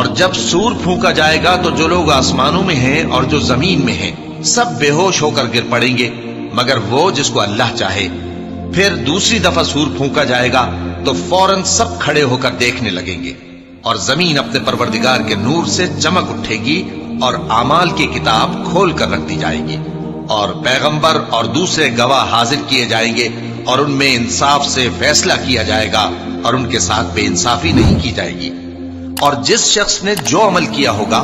اور جب سور پھونکا جائے گا تو جو لوگ آسمانوں میں ہیں اور جو زمین میں ہیں سب بے ہوش ہو کر گر پڑیں گے مگر وہ جس کو اللہ چاہے۔ پھر دوسری دفعہ سور پھونکا جائے گا تو فوراً سب کھڑے ہو کر دیکھنے لگیں گے، اور زمین اپنے پروردگار کے نور سے چمک اٹھے گی اور اعمال کی کتاب کھول کر رکھ دی جائے گی، اور پیغمبر اور دوسرے گواہ حاضر کیے جائیں گے، اور ان میں انصاف سے فیصلہ کیا جائے گا اور ان کے ساتھ بے انصافی نہیں کی جائے گی۔ اور جس شخص نے جو عمل کیا ہوگا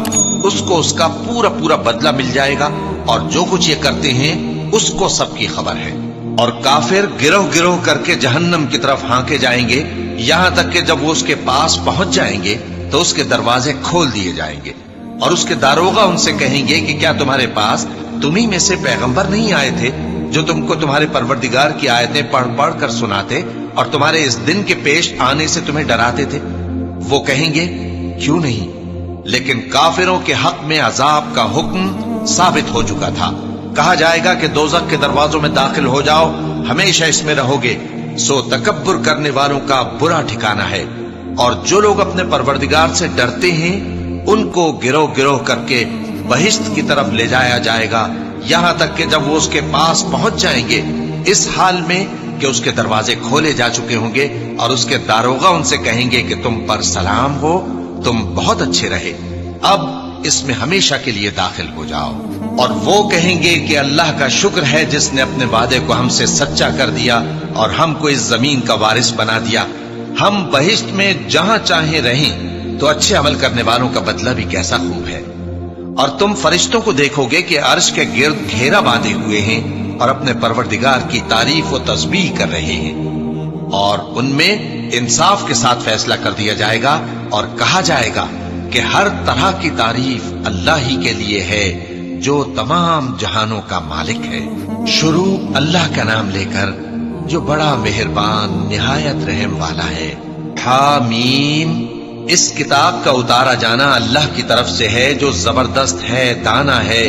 اس کو اس کا پورا پورا بدلہ مل جائے گا، اور جو کچھ یہ کرتے ہیں اس کو سب کی خبر ہے۔ اور کافر گروہ گروہ کر کے جہنم کی طرف ہانکے جائیں گے، یہاں تک کہ جب وہ اس کے پاس پہنچ جائیں گے تو اس کے دروازے کھول دیے جائیں گے، اور اس کے داروغہ ان سے کہیں گے کہ کیا تمہارے پاس تمہیں میں سے پیغمبر نہیں آئے تھے جو تم کو تمہارے پروردگار کی آیتیں پڑھ پڑھ کر سناتے اور تمہارے اس دن کے پیش آنے سے تمہیں ڈراتے تھے؟ وہ کہیں گے کیوں نہیں، لیکن کافروں کے حق میں عذاب کا حکم ثابت ہو چکا تھا۔ کہا جائے گا کہ دوزخ کے دروازوں میں داخل ہو جاؤ، ہمیشہ اس میں رہو گے، سو تکبر کرنے والوں کا برا ٹھکانہ ہے۔ اور جو لوگ اپنے پروردگار سے ڈرتے ہیں ان کو گروہ گروہ کر کے بہشت کی طرف لے جایا جائے گا، یہاں تک کہ جب وہ اس کے پاس پہنچ جائیں گے اس حال میں کہ اس کے دروازے کھولے جا چکے ہوں گے، اور اس کے داروغہ ان سے کہیں گے کہ تم پر سلام ہو، تم بہت اچھے رہے، اب اس میں ہمیشہ کے لیے داخل ہو جاؤ۔ اور وہ کہیں گے کہ اللہ کا شکر ہے جس نے اپنے وعدے کو ہم سے سچا کر دیا اور ہم کو اس زمین کا وارث بنا دیا، ہم بہشت میں جہاں چاہیں رہیں، تو اچھے عمل کرنے والوں کا بدلہ بھی کیسا خوب ہے۔ اور تم فرشتوں کو دیکھو گے کہ عرش کے گرد گھیرا باندھے ہوئے ہیں اور اپنے پروردگار کی تعریف و تسبیح کر رہے ہیں، اور ان میں انصاف کے ساتھ فیصلہ کر دیا جائے گا، اور کہا جائے گا کہ ہر طرح کی تعریف اللہ ہی کے لیے ہے جو تمام جہانوں کا مالک ہے۔ شروع اللہ کا نام لے کر جو بڑا مہربان نہایت رحم والا ہے۔ حامیم، اس کتاب کا اتارا جانا اللہ کی طرف سے ہے جو زبردست ہے، دانا ہے،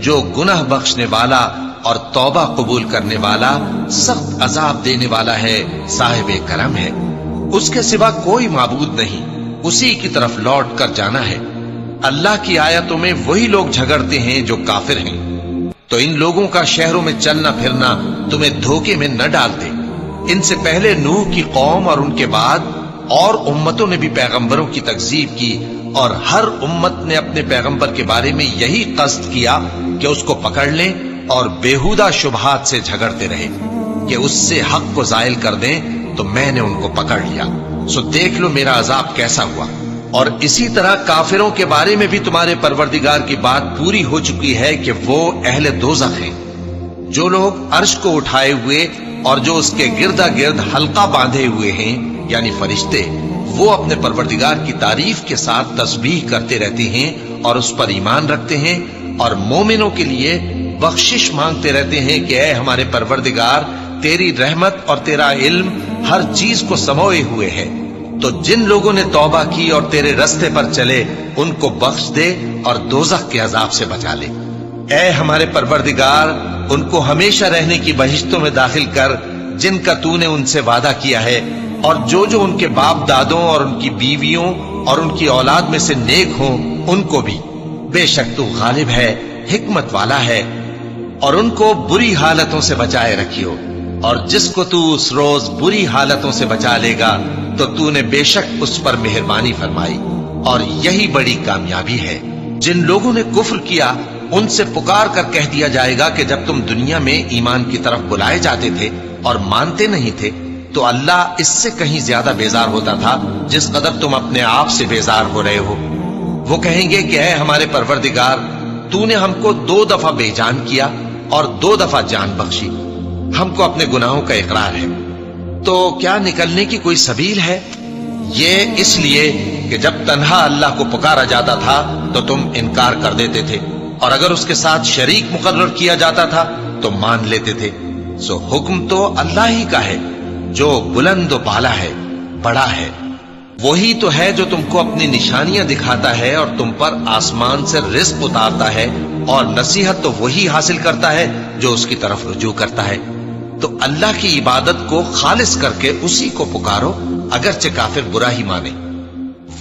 جو گناہ بخشنے والا اور توبہ قبول کرنے والا، سخت عذاب دینے والا ہے، صاحب کرم ہے۔ اس کے سوا کوئی معبود نہیں، اسی کی طرف لوٹ کر جانا ہے۔ اللہ کی آیتوں میں وہی لوگ جھگڑتے ہیں جو کافر ہیں، تو ان لوگوں کا شہروں میں چلنا پھرنا تمہیں دھوکے میں نہ ڈال دے۔ ان سے پہلے نوح کی قوم اور ان کے بعد اور امتوں نے بھی پیغمبروں کی تکذیب کی، اور ہر امت نے اپنے پیغمبر کے بارے میں یہی قصد کیا کہ اس کو پکڑ لیں اور بیہودہ شبہات سے جھگڑتے رہے کہ اس سے حق کو زائل کر دیں، تو میں نے ان کو پکڑ لیا، سو دیکھ لو میرا عذاب کیسا ہوا۔ اور اسی طرح کافروں کے بارے میں بھی تمہارے پروردگار کی بات پوری ہو چکی ہے کہ وہ اہل دوزخ ہیں۔ جو لوگ عرش کو اٹھائے ہوئے اور جو اس کے گردا گرد حلقہ باندھے ہوئے ہیں یعنی فرشتے، وہ اپنے پروردگار کی تعریف کے ساتھ تسبیح کرتے رہتے ہیں اور اس پر ایمان رکھتے ہیں، اور مومنوں کے لیے بخشش مانگتے رہتے ہیں کہ اے ہمارے پروردگار، تیری رحمت اور تیرا علم ہر چیز کو سموئے ہوئے ہے، تو جن لوگوں نے توبہ کی اور تیرے رستے پر چلے ان کو بخش دے اور دوزخ کے عذاب سے بچا لے۔ اے ہمارے پروردگار، ان کو ہمیشہ رہنے کی بہشتوں میں داخل کر جن کا تو نے ان سے وعدہ کیا ہے، اور جو ان کے باپ دادوں اور ان کی بیویوں اور ان کی اولاد میں سے نیک ہوں ان کو بھی، بے شک تو غالب ہے، حکمت والا ہے۔ اور ان کو بری حالتوں سے بچائے رکھیو، اور جس کو تو اس روز بری حالتوں سے بچا لے گا تو تو نے بے شک اس پر مہربانی فرمائی، اور یہی بڑی کامیابی ہے۔ جن لوگوں نے کفر کیا ان سے پکار کر کہہ دیا جائے گا کہ جب تم دنیا میں ایمان کی طرف بلائے جاتے تھے اور مانتے نہیں تھے تو اللہ اس سے کہیں زیادہ بیزار ہوتا تھا جس قدر تم اپنے آپ سے بیزار ہو رہے ہو۔ وہ کہیں گے کہ اے ہمارے پروردگار، تو نے ہم کو 2 دفعہ بے جان کیا اور 2 دفعہ جان بخشی، ہم کو اپنے گناہوں کا اقرار ہے، تو کیا نکلنے کی کوئی سبیل ہے؟ یہ اس لیے کہ جب تنہا اللہ کو پکارا جاتا تھا تو تم انکار کر دیتے تھے، اور اگر اس کے ساتھ شریک مقرر کیا جاتا تھا تو مان لیتے تھے۔ سو حکم تو اللہ ہی کا ہے جو بلند و بالا ہے، بڑا ہے۔ وہی تو ہے جو تم کو اپنی نشانیاں دکھاتا ہے اور تم پر آسمان سے رزق اتارتا ہے، اور نصیحت تو وہی حاصل کرتا ہے جو اس کی طرف رجوع کرتا ہے۔ تو اللہ کی عبادت کو خالص کر کے اسی کو پکارو، اگرچہ کافر برا ہی مانے۔